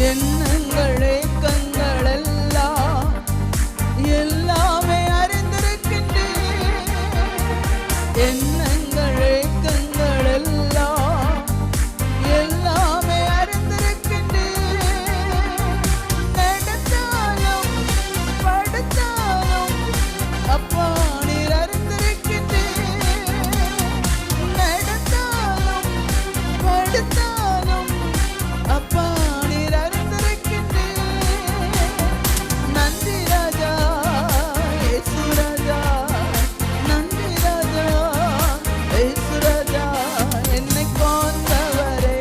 எண்ணங்களே கண்களெல்லாம் எல்லாமே அறிந்திருக்கின்றேன். எண்ணங்களே கண்களெல்லாம் எல்லாமே அறிந்திருக்கின்றேன். நடந்தாலும் படுத்தாலும் அப்பா நீர் அறிந்திருக்கின்றேன். நடந்தாலும் படுத்தாலும் அப்பா நீர் அறிந்திருக்கின்றேன். நன்றி ராஜா இயேசு ராஜா, நன்றி ராஜா இயேசு ராஜா, என்னை காண்பவரே,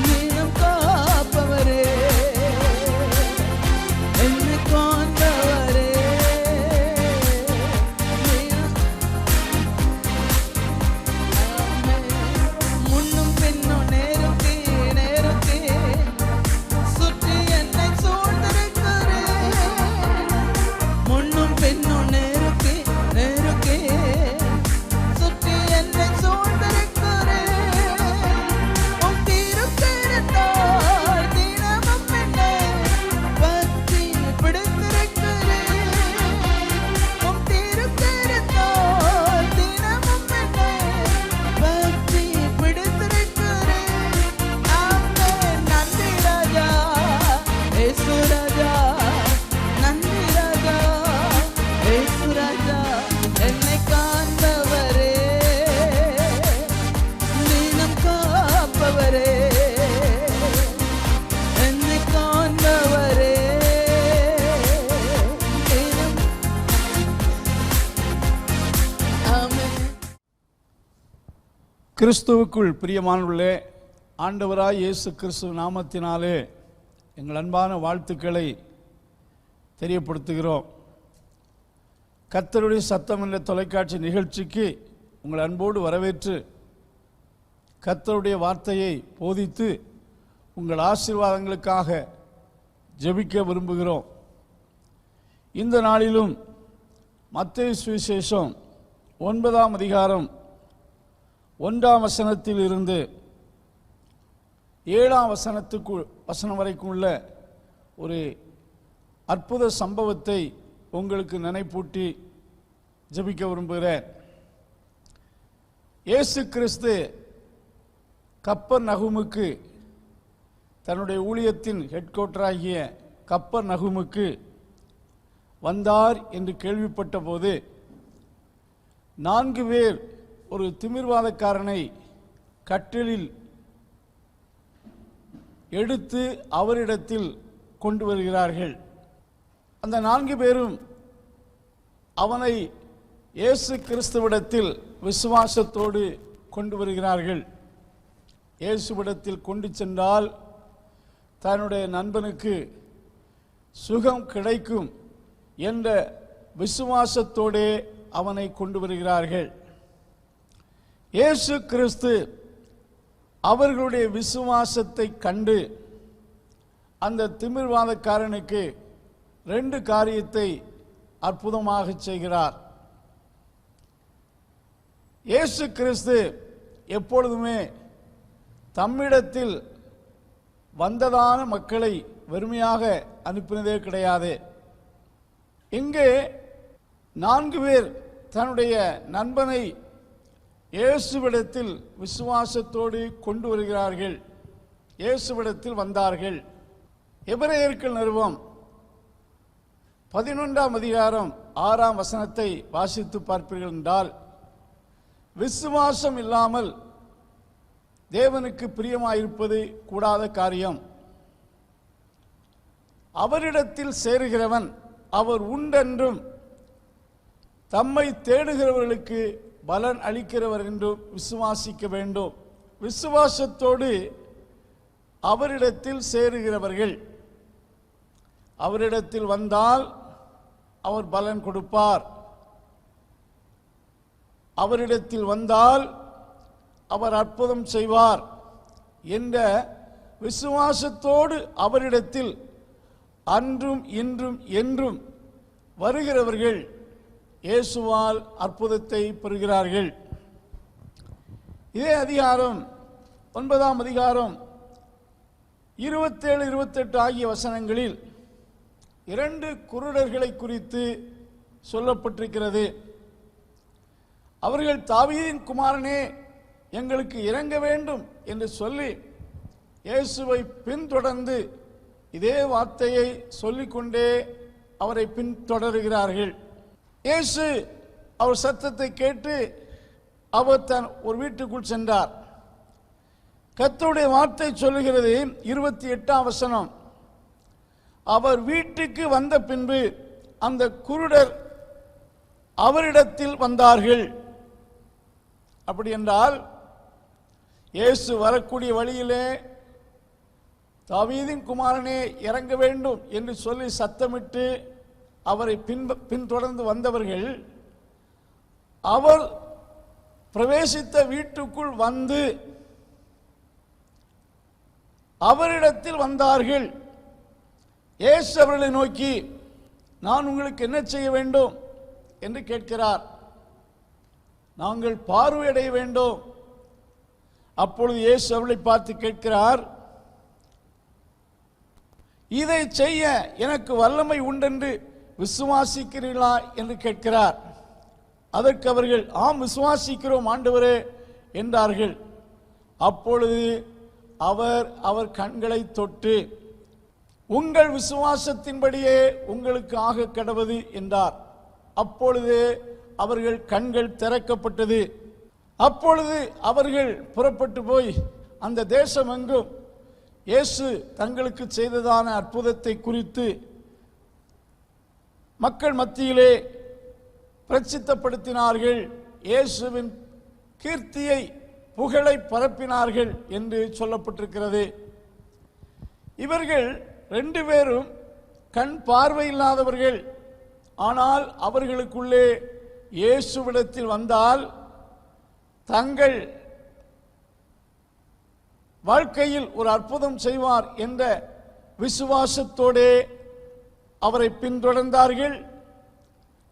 நீனும் காப்பவரே, என்னை காண்பவரே, நீனும் முன்னும் பின்னும் நேருக்கே நேருக்கே சுற்றி என்னை சூழ்ந்திருக்கிறேன். முன்னும் பின்னும் நேருக்கே நேருக்கே சுற்றி என்னை சூழ்ந்திருக்கிறேன். உம் திருக்கரத்தால் தினமும் என்னை பற்றி பிடித்திருக்கிறேன். உம் திருக்கரத்தால் தினமும் என்னை பற்றி பிடித்திருக்கிறேன். ஆமென். நன்றி ராஜா இயேசு ராஜா, நன்றி ராஜா இயேசு ராஜா, என்னை காண்பவரே, நீனும் காப்பவரே, என்னை காண்பவரே, நீனும். ஆமென். கிறிஸ்துவுக்குள் பிரியமானவர்களே, ஆண்டவராய் இயேசு கிறிஸ்து நாமத்தினாலே எங்கள் அன்பான வாழ்த்துக்களை தெரியப்படுத்துகிறோம். கர்த்தருடைய சத்தம் என்ற தொலைக்காட்சி நிகழ்ச்சிக்கு உங்கள் அன்போடு வரவேற்று கர்த்தருடைய வார்த்தையை போதித்து உங்கள் ஆசீர்வாதங்களுக்காக ஜெபிக்க விரும்புகிறோம். இந்த நாளிலும் மத்தேயு சுவிசேஷம் 9ஆம் அதிகாரம் 1ஆம் வசனத்தில் இருந்து 7ஆம் வசனம் வரைக்கும் உள்ள ஒரு அற்புத சம்பவத்தை உங்களுக்கு நினைப்பூட்டி ஜெபிக்க விரும்புகிறேன். இயேசு கிறிஸ்து கப்பர்நகூமுக்கு, தன்னுடைய ஊழியத்தின் ஹெட் குவார்ட்டராகிய கப்பர்நகூமுக்கு வந்தார் என்று கேள்விப்பட்ட போது 4 பேர் ஒரு திமிர்வாதக்காரனை கட்டிலில் எடுத்து அவரிடத்தில் கொண்டு வருகிறார்கள். அந்த 4 பேரும் அவனை இயேசு கிறிஸ்துவிடத்தில் விசுவாசத்தோடு கொண்டு வருகிறார்கள். இயேசுவிடத்தில் கொண்டு சென்றால் தன்னுடைய நண்பனுக்கு சுகம் கிடைக்கும் என்ற விசுவாசத்தோடே அவனை கொண்டு வருகிறார்கள். இயேசு கிறிஸ்து அவர்களுடைய விசுவாசத்தை கண்டு அந்த திமிர்வாதக்காரனுக்கு 2 காரியத்தை அற்புதமாக செய்கிறார். இயேசு கிறிஸ்து எப்பொழுதுமே தம்மிடத்தில் வந்ததான மக்களை வெறுமையாக அனுப்பினதே கிடையாது. இங்கே 4 பேர் தன்னுடைய நண்பனை இயேசுவிடத்தில் விசுவாசத்தோடு கொண்டு வருகிறார்கள். இயேசுவிடத்தில் வந்தார்கள். எபிரேயர்கள் நிருபம் 11ஆம் அதிகாரம் 6ஆம் வசனத்தை வாசித்து பார்ப்பீர்கள் என்றால், விசுவாசம் இல்லாமல் தேவனுக்கு பிரியமாயிருப்பது கூடாத காரியம். அவரிடத்தில் சேருகிறவன் அவர் உண்டென்றும் தம்மை தேடுகிறவர்களுக்கு பலன் அளிக்கிறவர் என்றும் விசுவாசிக்க வேண்டும். விசுவாசத்தோடு அவரிடத்தில் சேருகிறவர்கள், அவரிடத்தில் வந்தால் அவர் பலன் கொடுப்பார். அவரிடத்தில் வந்தால் அவர் அற்புதம் செய்வார் என்ற விசுவாசத்தோடு அவரிடத்தில் அன்றும் இன்றும் என்றும் வருகிறவர்கள் இயேசுவால் அற்புதத்தை பெறுகிறார்கள். இதே அதிகாரம் 9ஆம் அதிகாரம் 27, 28 ஆகிய வசனங்களில் 2 குருடர்களை குறித்து சொல்லப்பட்டிருக்கிறது. அவர்கள் தாவீதின் குமாரனே எங்களுக்கு இறங்க வேண்டும் என்று சொல்லி இயேசுவை பின்தொடர்ந்து இதே வார்த்தையை சொல்லிக்கொண்டே அவரை பின்தொடர்கிறார்கள். இயேசு அவர் சத்தத்தை கேட்டு அவர் தன் ஒரு வீட்டுக்குள் சென்றார். கர்த்தருடைய வார்த்தை சொல்லுகிறது 28ஆம் வசனம், அவர் வீட்டுக்கு வந்த பின்பு அந்த குருடர் அவரிடத்தில் வந்தார்கள். அப்படி என்றால் இயேசு வரக்கூடிய வழியிலே தாவீதின் குமாரனே இறங்க வேண்டும் என்று சொல்லி சத்தமிட்டு அவரை பின்தொடர்ந்து வந்தவர்கள் அவர் பிரவேசித்த வீட்டுக்குள் வந்து அவரிடத்தில் வந்தார்கள். இயேசு அவர்களை நோக்கி, நான் உங்களுக்கு என்ன செய்ய வேண்டும் என்று கேட்கிறார். நாங்கள் பார்வையடைய வேண்டும். அப்பொழுது இயேசு அவர்களை பார்த்து கேட்கிறார், இதை செய்ய எனக்கு வல்லமை உண்டென்று விசுவாசிக்கிறீர்களா என்று கேட்கிறார். அதற்கு அவர்கள், ஆம் விசுவாசிக்கிறோம் ஆண்டவரே என்றார்கள். அப்பொழுது அவர் கண்களை தொட்டு, உங்கள் விசுவாசத்தின்படியே உங்களுக்கு ஆக கடவது என்றார். அப்பொழுது அவர்கள் கண்கள் திறக்கப்பட்டது. அப்பொழுது அவர்கள் புறப்பட்டு போய் அந்த தேசம் எங்கும் இயேசு தங்களுக்கு செய்ததான அற்புதத்தை குறித்து மக்கள் மத்தியிலே பிரசித்தப்படுத்தினார்கள். இயேசுவின் கீர்த்தியை புகழை பரப்பினார்கள் என்று சொல்லப்பட்டிருக்கிறது. இவர்கள் 2 பேரும் கண் பார்வை இல்லாதவர்கள். ஆனால் அவர்களுக்குள்ளே இயேசுவிடத்தில் வந்தால் தங்கள் வாழ்க்கையில் ஒரு அற்புதம் செய்வார் என்ற விசுவாசத்தோடே அவரை பின்தொடர்ந்தார்கள்.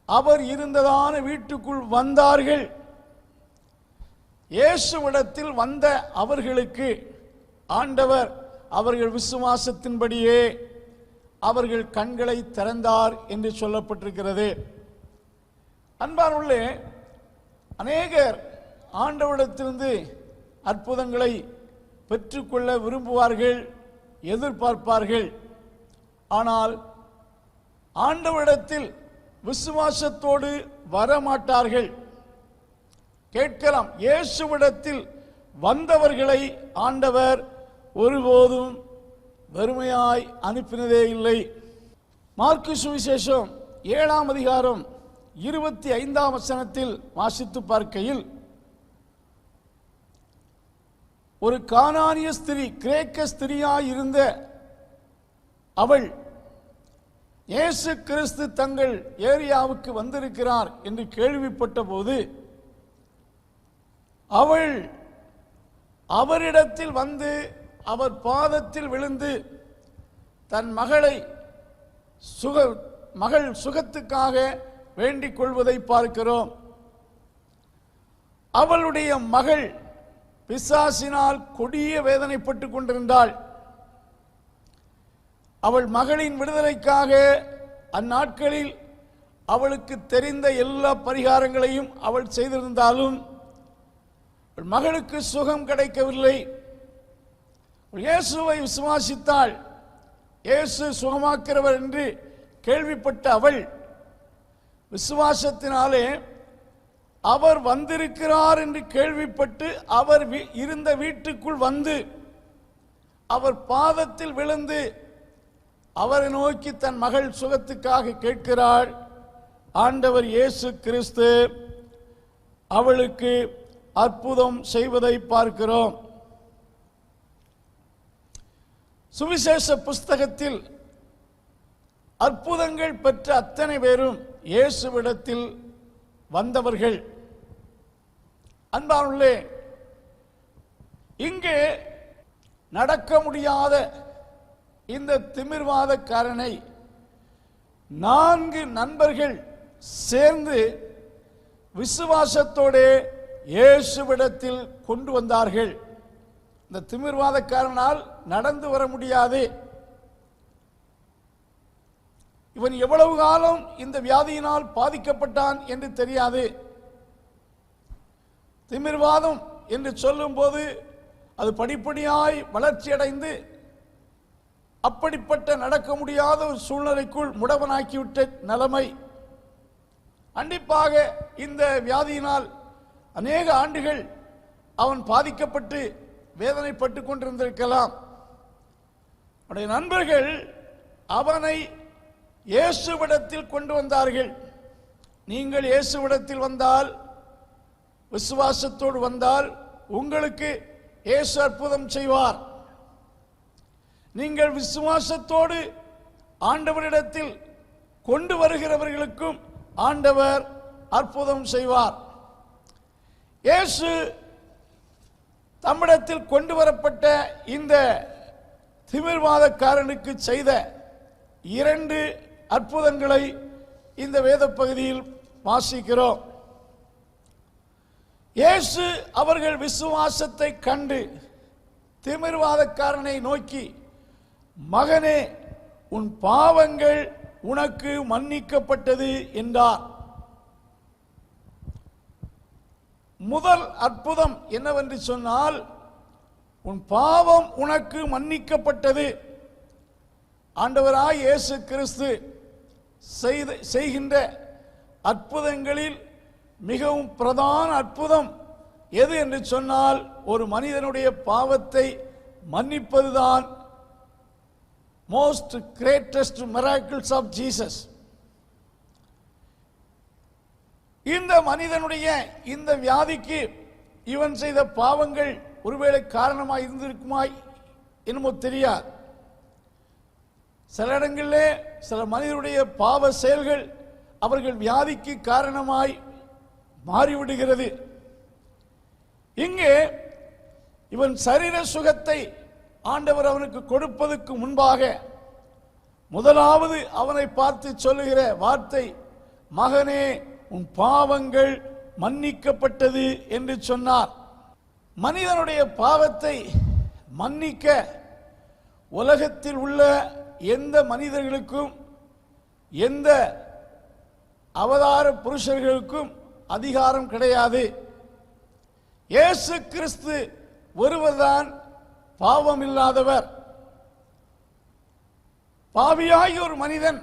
அவர் இருந்ததான வீட்டுக்குள் வந்தார்கள். இயேசுவிடத்தில் வந்த அவர்களுக்கு ஆண்டவர் அவர்கள் விசுவாசத்தின்படியே அவர்கள் கண்களை திறந்தார் என்று சொல்லப்பட்டிருக்கிறது. அன்பானவர்களே, அநேகர் ஆண்டவரிடத்திலிருந்து அற்புதங்களை பெற்றுக்கொள்ள விரும்புவார்கள், எதிர்பார்ப்பார்கள். ஆனால் ஆண்டவரிடத்தில் விசுவாசத்தோடு வரமாட்டார்கள். கேட்கலாம், இயேசுவிடத்தில் வந்தவர்களை ஆண்டவர் ஒருபோதும் வெறுமையாய் அனுப்பினதே இல்லை. மார்க்கு சுவிசேஷம் 7ஆம் அதிகாரம் 25ஆம் வசனத்தில் வாசித்து பார்க்கையில், ஒரு கானானிய ஸ்திரீ, கிரேக்க ஸ்திரீயாய் இருந்த அவள் இயேசு கிறிஸ்து தங்கள் ஏரியாவுக்கு வந்திருக்கிறார் என்று கேள்விப்பட்ட போது அவள் அவரிடத்தில் வந்து அவர் பாதத்தில் விழுந்து தன் மகள் சுகத்துக்காக வேண்டிக் கொள்வதை பார்க்கிறோம். அவளுடைய மகள் பிசாசினால் கொடிய வேதனைப்பட்டுக் கொண்டிருந்தாள். அவள் மகளின் விடுதலைக்காக அந்நாட்களில் அவளுக்கு தெரிந்த எல்லா பரிகாரங்களையும் அவள் செய்திருந்தாலும் மகளுக்கு சுகம் கிடைக்கவில்லை. இயேசுவை விசுவாசித்தாள். இயேசு சுகமாக்கிறவர் என்று கேள்விப்பட்ட அவள் விசுவாசத்தினாலே அவர் வந்திருக்கிறார் என்று கேள்விப்பட்டு அவர் இருந்த வீட்டுக்குள் வந்து அவர் பாதத்தில் விழுந்து அவரை நோக்கி தன் மகள் சுகத்துக்காக கேட்கிறாள். ஆண்டவர் இயேசு கிறிஸ்து அவளுக்கு அற்புதம் செய்வதை பார்க்கிறோம். சுவிசேஷ புஸ்தகத்தில் அற்புதங்கள் பெற்ற அத்தனை பேரும் இயேசுவிடத்தில் வந்தவர்கள். அன்பானவர்களே, இங்கே நடக்க முடியாத இந்த திமிர்வாதக்காரனை 4 நண்பர்கள் சேர்ந்து விசுவாசத்தோடு இயேசுவிடத்தில் கொண்டு வந்தார்கள். இந்த திமிர்வாதக்காரனால் நடந்து வர முடியாது. இவன் எவ்வளவு காலம் இந்த வியாதியினால் பாதிக்கப்பட்டான் என்று தெரியாது. திமிர்வாதம் என்று சொல்லும் போது அது படிப்படியாய் வளர்ச்சியடைந்து அப்படிப்பட்ட நடக்க முடியாத ஒரு சூழ்நிலைக்குள் முடவனாக்கிவிட்ட நிலைமை. கண்டிப்பாக இந்த வியாதியினால் அநேக ஆண்டுகள் அவன் பாதிக்கப்பட்டு வேதனைப்பட்டு கொண்டிருந்திருக்கலாம். அவனுடைய நண்பர்கள் அவனை இயேசுவிடத்தில் கொண்டு வந்தார்கள். நீங்கள் இயேசுவிடத்தில் வந்தால், விசுவாசத்தோடு வந்தால் உங்களுக்கு இயேசு அற்புதம் செய்வார். நீங்கள் விசுவாசத்தோடு ஆண்டவரிடத்தில் கொண்டு வருகிறவர்களுக்கும் ஆண்டவர் அற்புதம் செய்வார். இயேசு தம்மிடத்தில் கொண்டு வரப்பட்ட இந்த திமிர்வாதக்காரனுக்கு செய்த 2 அற்புதங்களை இந்த வேத பகுதியில் வாசிக்கிறோம். இயேசு அவர்கள் விசுவாசத்தை கண்டு திமிர்வாதக்காரனை நோக்கி, மகனே, உன் பாவங்கள் உனக்கு மன்னிக்கப்பட்டது என்றார். முதல் அற்புதம் என்னவென்று சொன்னால், உன் பாவம் உனக்கு மன்னிக்கப்பட்டது. ஆண்டவராய் இயேசு கிறிஸ்து செய்கின்ற அற்புதங்களில் மிகவும் பிரதான அற்புதம் எது என்று சொன்னால், ஒரு மனிதனுடைய பாவத்தை மன்னிப்பதுதான். Most greatest miracles of Jesus. இந்த மனிதனுடைய இந்த வியாதிக்கு இவன் செய்த பாவங்கள் ஒருவேளை காரணமாய் இருந்திருக்குமாய் என்னமோ தெரியாது. சில இடங்களிலே சில மனிதனுடைய பாவ செயல்கள் அவர்கள் வியாதிக்கு காரணமாய் மாறிவிடுகிறது. இங்கே இவன் சரீர சுகத்தை ஆண்டவர் அவனுக்கு கொடுப்பதற்கு முன்பாக முதலாவது அவனை பார்த்து சொல்லுகிற வார்த்தை, மகனே, உன் பாவங்கள் மன்னிக்கப்பட்டது என்று சொன்னார். மனிதனுடைய பாவத்தை மன்னிக்க உலகத்தில் உள்ள எந்த மனிதர்களுக்கும் எந்த அவதார புருஷர்களுக்கும் அதிகாரம் கிடையாது. இயேசு கிறிஸ்து ஒருவர்தான் பாவம் இல்லாதவர். பாவியாகிய ஒரு மனிதன்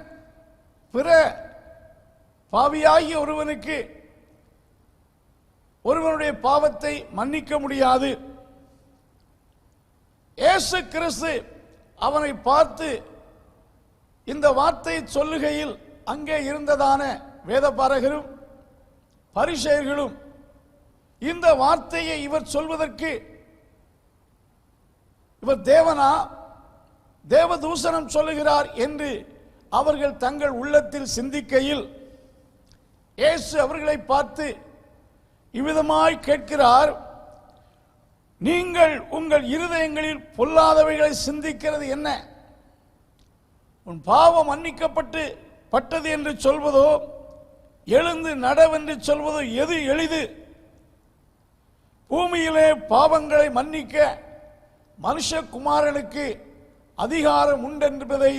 பிற பாவியாகிய ஒருவனுடைய பாவத்தை மன்னிக்க முடியாது. இயேசு கிறிஸ்து அவனை பார்த்து இந்த வார்த்தையை சொல்லுகையில் அங்கே இருந்ததான வேதபாரகரும் பரிசேயர்களும் இந்த வார்த்தையை இவர் சொல்வதற்கு இவர் தேவனா, தேவதூஷணம் சொல்லுகிறார் என்று அவர்கள் தங்கள் உள்ளத்தில் சிந்திக்கையில் இயேசு அவர்களை பார்த்து இவ்விதமாய் கேட்கிறார், நீங்கள் உங்கள் இருதயங்களில் பொல்லாதவைகளை சிந்திக்கிறது என்ன? உன் பாவம் மன்னிக்கப்பட்டது என்று சொல்வதோ, எழுந்து நடவென்று சொல்வதோ எது எளிது? பூமியிலே பாவங்களை மன்னிக்க மனுஷகுமாரனுக்கு அதிகாரம் உண்டென்பதை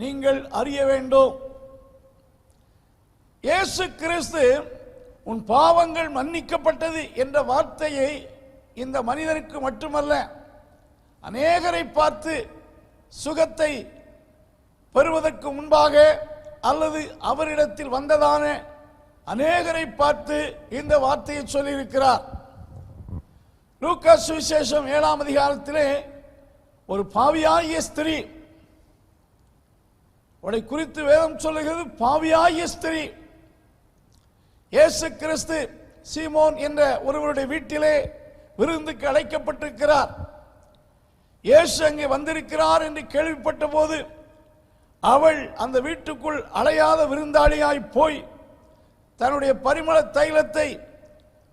நீங்கள் அறிய வேண்டும். இயேசு கிறிஸ்து உன் பாவங்கள் மன்னிக்கப்பட்டது என்ற வார்த்தையை இந்த மனிதனுக்கு மட்டுமல்ல, அநேகரை பார்த்து சுகத்தை பெறுவதற்கு முன்பாக அல்லது அவரிடத்தில் வந்ததான அநேகரை பார்த்து இந்த வார்த்தையை சொல்லியிருக்கிறார். லூக்கா சுவிசேஷம் 7ஆம் அதிகாரத்திலே ஒரு பாவியாகிய ஸ்திரீ, அவளை குறித்து வேதம் சொல்லுகிறது, பாவியாகிய ஸ்திரீ. இயேசு கிறிஸ்து சீமோன் என்ற ஒருவருடைய வீட்டிலே விருந்துக்கு அழைக்கப்பட்டிருக்கிறார். இயேசு அங்கே வந்திருக்கிறார் என்று கேள்விப்பட்ட போது அவள் அந்த வீட்டுக்குள் அலையாத விருந்தாளியாய் போய் தன்னுடைய பரிமள தைலத்தை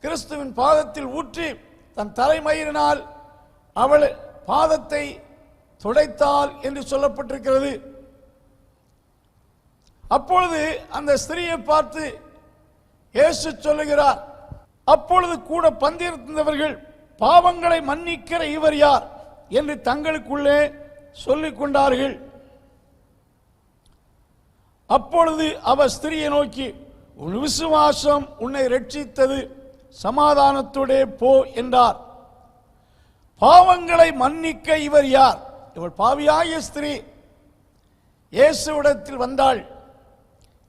கிறிஸ்துவின் பாதத்தில் ஊற்றி தன் தலைமயிரினால் அவள் பாதத்தை துடைத்தாள் என்று சொல்லப்பட்டிருக்கிறது. அப்பொழுது அந்த ஸ்திரீயை பார்த்து இயேசு சொல்லுகிறார், அப்பொழுது கூட பந்திருந்தவர்கள், பாவங்களை மன்னிக்கிற இவர் யார் என்று தங்களுக்குள்ளே சொல்லிக் கொண்டார்கள். அப்பொழுது அவர் ஸ்திரியை நோக்கி, உன் விசுவாசம் உன்னை ரட்சித்தது, சமாதானத்தோடே போ என்றார். பாவங்களை மன்னிக்க இவர் யார்? இவள் பாவியாகிய ஸ்திரீ இயேசுவிடத்தில் வந்தாள்.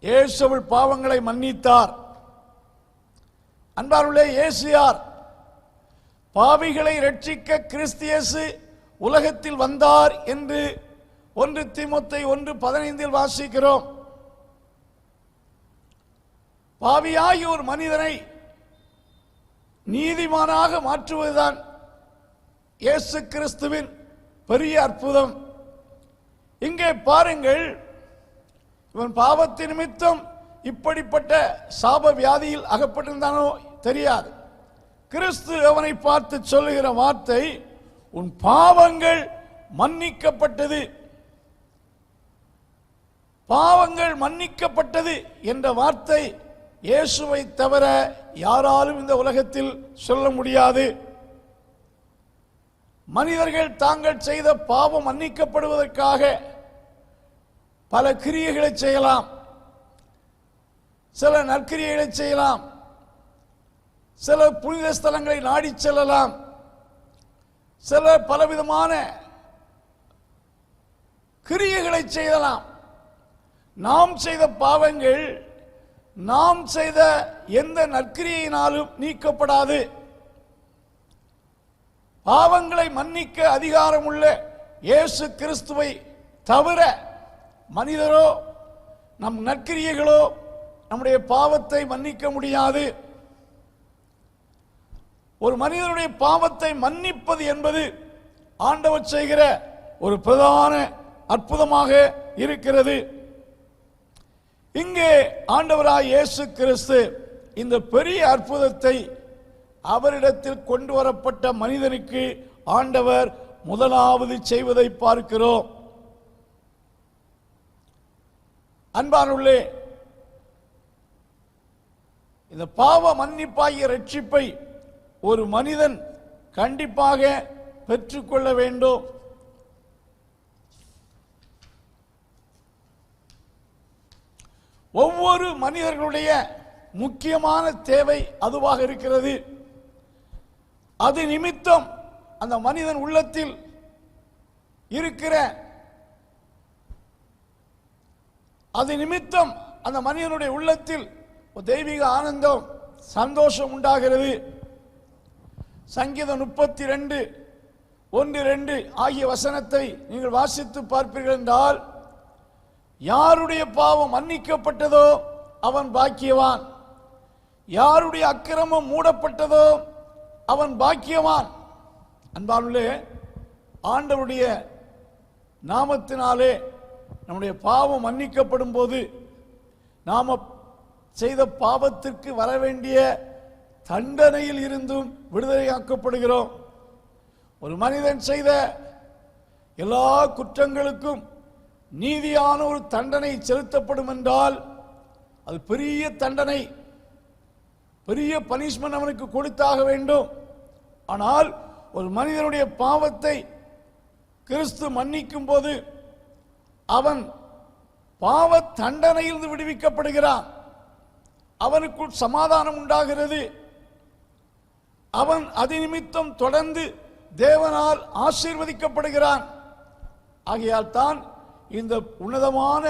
இயேசு அவள் பாவங்களை மன்னித்தார். அன்பார்ந்தவர்களே, இயேசு யார்? பாவிகளை ரட்சிக்க கிறிஸ்து இயேசு உலகத்தில் வந்தார் என்று 1 தீமோத்தேயு 1:15 வாசிக்கிறோம். பாவியாகிய ஒரு மனிதனை நீதிமானாக மாற்றுவதுதான் இயேசு கிறிஸ்துவின் பெரிய அற்புதம். இங்கே பாருங்கள், இவன் பாவத்தின் நிமித்தம் இப்படிப்பட்ட சாப வியாதியில் அகப்பட்டிருந்தானோ தெரியாது. கிறிஸ்து அவனை பார்த்து சொல்லுகிற வார்த்தை, உன் பாவங்கள் மன்னிக்கப்பட்டது. பாவங்கள் மன்னிக்கப்பட்டது என்ற வார்த்தை இயேசுவை தவிர யாராலும் இந்த உலகத்தில் சொல்ல முடியாது. மனிதர்கள் தாங்கள் செய்த பாவம் மன்னிக்கப்படுவதற்காக பல கிரியைகளை செய்யலாம், சில நற்கிரியைகளை செய்யலாம், சில புனித ஸ்தலங்களை நாடி செல்லலாம், சில பலவிதமான கிரியைகளை செய்யலாம். நாம் செய்த பாவங்கள் நாம் செய்த எந்த நற்கிரியினாலும் நீக்கப்படாது. பாவங்களை மன்னிக்க அதிகாரமுள்ள இயேசு கிறிஸ்துவை தவிர மனிதரோ நம் நற்கிரியைகளோ நம்முடைய பாவத்தை மன்னிக்க முடியாது. ஒரு மனிதனுடைய பாவத்தை மன்னிப்பது என்பது ஆண்டவர் செய்கிற ஒரு பிரதான அற்புதமாக இருக்கிறது. இங்கே ஆண்டவராய் இயேசு கிறிஸ்து இந்த பெரிய அற்புதத்தை அவரிடத்தில் கொண்டு வரப்பட்ட மனிதனுக்கு ஆண்டவர் முதலாவது செய்வதை பார்க்கிறோம். அன்பானுள்ளே, இந்த பாவ மன்னிப்பாகிய ரட்சிப்பை ஒரு மனிதன் கண்டிப்பாக பெற்றுக்கொள்ள வேண்டும். ஒவ்வொரு மனிதர்களுடைய முக்கியமான தேவை அதுவாக இருக்கிறது. அது நிமித்தம் அந்த மனிதன் உள்ளத்தில் இருக்கிற அந்த மனிதனுடைய உள்ளத்தில் தெய்வீக ஆனந்தம், சந்தோஷம் உண்டாகிறது. சங்கீதம் 32:1-2 ஆகிய வசனத்தை நீங்கள் வாசித்து பார்ப்பீர்கள் என்றால், யாருடைய பாவம் மன்னிக்கப்பட்டதோ அவன் பாக்கியவான், யாருடைய அக்கிரமம் மூடப்பட்டதோ அவன் பாக்கியவான். அன்பானுள்ளே, ஆண்டவருடைய நாமத்தினாலே நம்முடைய பாவம் மன்னிக்கப்படும் போது நாம செய்த பாவத்திற்கு வர வேண்டிய தண்டனையில் இருந்தும் விடுதலையாக்கப்படுகிறோம். ஒரு மனிதன் செய்த எல்லா குற்றங்களுக்கும் நீதியான ஒரு தண்டனை செலுத்தப்படும் என்றால் அது பெரிய தண்டனை, பெரிய பனிஷ்மென்ட் அவனுக்கு கொடுத்தாக வேண்டும். ஆனால் ஒரு மனிதனுடைய பாவத்தை கிறிஸ்து மன்னிக்கும் போது அவன் பாவ தண்டனையிலிருந்து விடுவிக்கப்படுகிறான். அவனுக்குள் சமாதானம் உண்டாகிறது. அவன் அது நிமித்தம் தொடர்ந்து தேவனால் ஆசீர்வதிக்கப்படுகிறான். ஆகையால் தான் இந்த உன்னதமான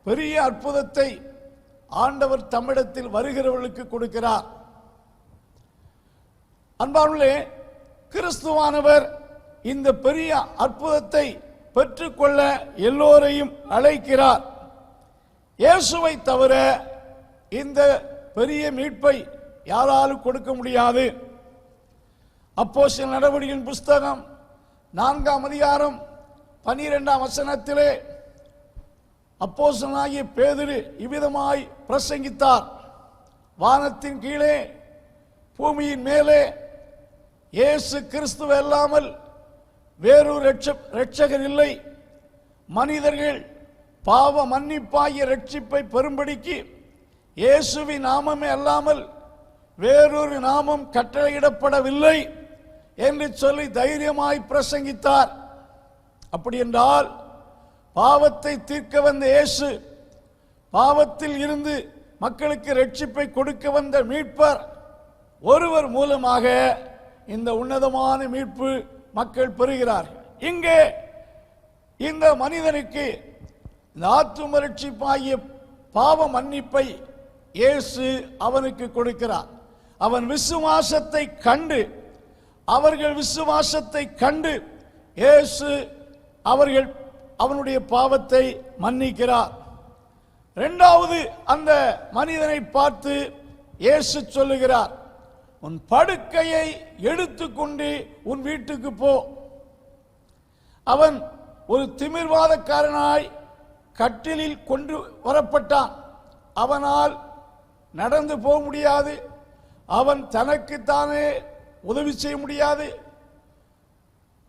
பெரிய அற்புதத்தை ஆண்டவர் தம்மிடத்தில் வருகிறவர்களுக்கு கொடுக்கிறார். அன்பானவர்களே, கிறிஸ்துவானவர் இந்த பெரிய அற்புதத்தை பெற்றுக்கொள்ள எல்லோரையும் அழைக்கிறார். இயேசுவை தவிர இந்த பெரிய மீட்பை யாராலும் கொடுக்க முடியாது. அப்போஸ்தலர் நடவடிக்கையின் புஸ்தகம் 4ஆம் அதிகாரம் 12ஆம் வசனத்திலே அப்போஸ்தலனாகிய பேதுரு இவ்விதமாய் பிரசங்கித்தார்: வானத்தின் கீழே பூமியின் மேலே இயேசு கிறிஸ்துவ அல்லாமல் வேறொரு இரட்சகர் இல்லை. மனிதர்கள் பாவ மன்னிப்பாகிய ரட்சிப்பை பெறும்படிக்கு இயேசுவின் நாமமே அல்லாமல் வேறொரு நாமம் கட்டளையிடப்படவில்லை என்று சொல்லி தைரியமாய் பிரசங்கித்தார். அப்படி என்றால் பாவத்தை தீர்க்க வந்த இயேசு, பாவத்தில் இருந்து மக்களுக்கு ரட்சிப்பை கொடுக்க வந்த மீட்பர் ஒருவர் மூலமாக இந்த உன்னதமான மீட்பு மக்கள் பெறுகிறார்கள். இங்கே இந்த மனிதனுக்கு இந்த ஆத்தும ரட்சிப்பாகிய பாவ மன்னிப்பை இயேசு அவனுக்கு கொடுக்கிறார். அவன் விசுவாசத்தை கண்டு, அவர்கள் விசுவாசத்தை கண்டு இயேசு அவனுடைய பாவத்தை மன்னிக்கிறார். இரண்டாவது, அந்த மனிதனை பார்த்து இயேசு சொல்லுகிறார், உன் படுக்கையை எடுத்துக்கொண்டு உன் வீட்டுக்கு போ. அவன் ஒரு திமிர்வாதக்காரனாய் கட்டிலில் கொண்டு வரப்பட்டான். அவனால் நடந்து போக முடியாது. அவன் தனக்குத்தானே உதவி செய்ய முடியாது.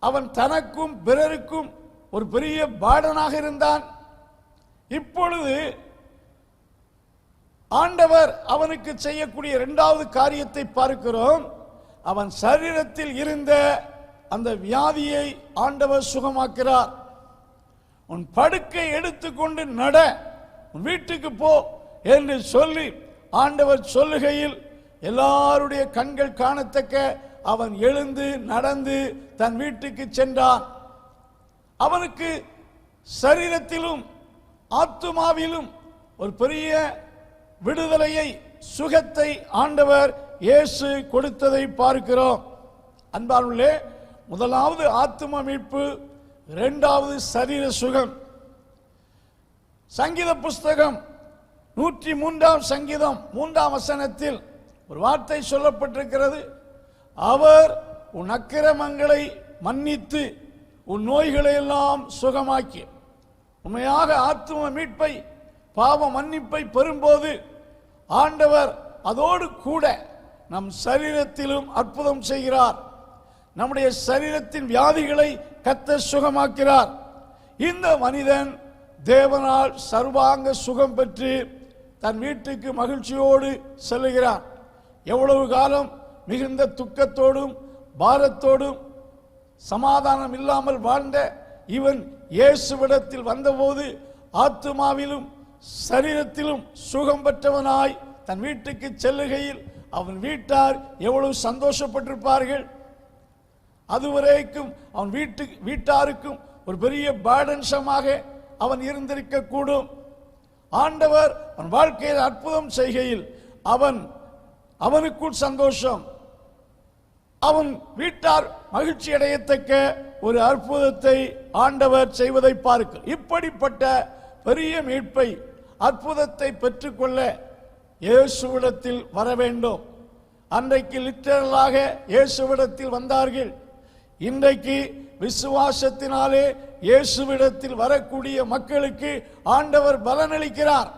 அவன் தனக்கும் பிறருக்கும் ஒரு பெரிய பாடனாக இருந்தான். இப்பொழுது ஆண்டவர் அவனுக்கு செய்யக்கூடிய இரண்டாவது காரியத்தை பார்க்கிறோம். அவன் சரீரத்தில் இருந்த அந்த வியாதியை ஆண்டவர் சுகமாக்கிறார். உன் படுக்கை எடுத்துக்கொண்டு நட, உன் வீட்டுக்கு போ என்று சொல்லி ஆண்டவர் சொல்லுகையில் எல்லாருடைய கண்கள் காணத்தக்க அவன் எழுந்து நடந்து தன் வீட்டுக்கு சென்றான். அவனுக்கு சரீரத்திலும் ஆத்துமாவிலும் ஒரு பெரிய விடுதலையை, சுகத்தை ஆண்டவர் இயேசு கொடுத்ததை பார்க்கிறோம். அன்பானுள்ளே, முதலாவது ஆத்தும மீட்பு, இரண்டாவது சரீர சுகம். சங்கீத புஸ்தகம் 103 சங்கீதம் 3 வசனத்தில் ஒரு வார்த்தை சொல்லப்பட்டிருக்கிறது. அவர் உன் அக்கிரமங்களை மன்னித்து உன் நோய்களை எல்லாம் சுகமாக்கி. உண்மையாக ஆத்தும மீட்பை, பாவ மன்னிப்பை பெறும்போது ஆண்டவர் அதோடு கூட நம் சரீரத்திலும் அற்புதம் செய்கிறார். நம்முடைய சரீரத்தின் வியாதிகளை கர்த்தர் சுகமாக்கிறார். இந்த மனிதன் தேவனால் சர்வாங்க சுகம் பெற்று தன் வீட்டுக்கு மகிழ்ச்சியோடு செல்லுகிறான். எவ்வளவு காலம் மிகுந்த துக்கத்தோடும் பாரத்தோடும் சமாதானம் இல்லாமல் வாழ்ந்த இவன் இயேசுவிடத்தில் வந்தபோது ஆத்துமாவிலும் சரீரத்திலும் சுகம் பெற்றவனாய் தன் வீட்டுக்கு செல்லுகையில் அவன் வீட்டார் எவ்வளவு சந்தோஷப்பட்டிருப்பார்கள். அதுவரைக்கும் அவன் வீட்டாருக்கும் ஒரு பெரிய பாடன்சமாக அவன் இருந்திருக்க கூடும். ஆண்டவர் அவன் வாழ்க்கையில் அற்புதம் செய்கையில் அவனுக்குள் சந்தோஷம், அவன் வீட்டார் மகிழ்ச்சி அடையத்தக்க ஒரு அற்புதத்தை ஆண்டவர் செய்வதை பார்க்க. இப்படிப்பட்ட பெரிய மீட்பை, அற்புதத்தை பெற்றுக்கொள்ள இயேசுவிடத்தில் வர வேண்டும். அன்றைக்கு லிட்டரலாக இயேசுவிடத்தில் வந்தார்கள். இன்றைக்கு விசுவாசத்தினாலே இயேசுவிடத்தில் வரக்கூடிய மக்களுக்கு ஆண்டவர் பலனளிக்கிறார்.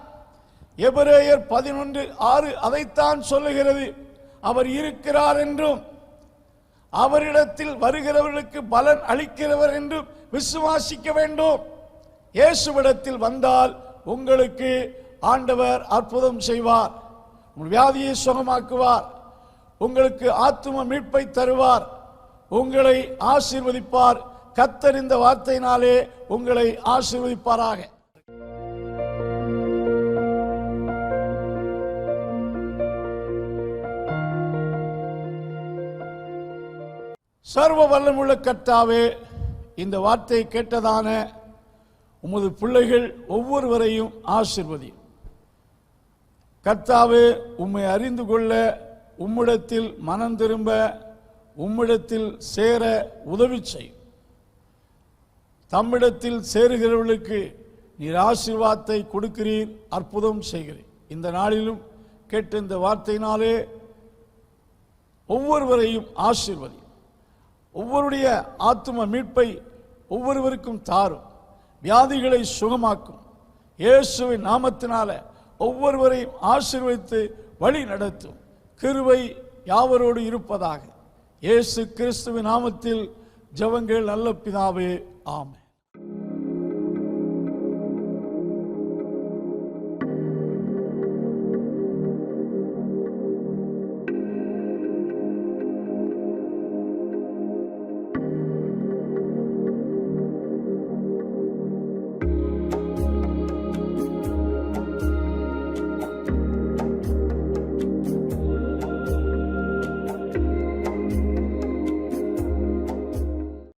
எபிரேயர் 11:6 அதைத்தான் சொல்லுகிறது. அவர் இருக்கிறார் என்றும் அவரிடத்தில் வருகிறவர்களுக்கு பலன் அளிக்கிறவர் என்றும் விசுவாசிக்க வேண்டும். இயேசுவிடத்தில் வந்தால் உங்களுக்கு ஆண்டவர் அற்புதம் செய்வார். உங்கள் வியாதியை சுகமாக்குவார். உங்களுக்கு ஆத்தும மீட்பை தருவார். உங்களை ஆசீர்வதிப்பார். கர்த்தர் இந்த வார்த்தையினாலே உங்களை ஆசீர்வதிப்பாராக. சர்வ வல்லமுள்ள கர்த்தாவே, இந்த வார்த்தையை கேட்டதான உமது பிள்ளைகள் ஒவ்வொருவரையும் ஆசீர்வதி. கர்த்தாவே, உம்மை அறிந்து கொள்ள, உம்மிடத்தில் மனம் திரும்ப, உம்மிடத்தில் சேர உதவி செய். தம்மிடத்தில் சேருகிறவர்களுக்கு நீர் ஆசீர்வாதத்தை கொடுக்கிறீர், அற்புதம் செய்கிறீர். இந்த நாளிலும் கேட்ட இந்த வார்த்தையினாலே ஒவ்வொருவரையும் ஆசீர்வதி. ஒவ்வொருடைய ஆத்தும மீட்பை ஒவ்வொருவருக்கும் தாரும். வியாதிகளை சுகமாக்கும். இயேசுவின் நாமத்தினால ஒவ்வொருவரையும் ஆசீர்வதித்து வழி நடத்தும். கிருபை யாவரோடு இருப்பதாக. இயேசு கிறிஸ்துவின் நாமத்தில் ஜெபங்கள் நல்ல பிதாவே, ஆமென்.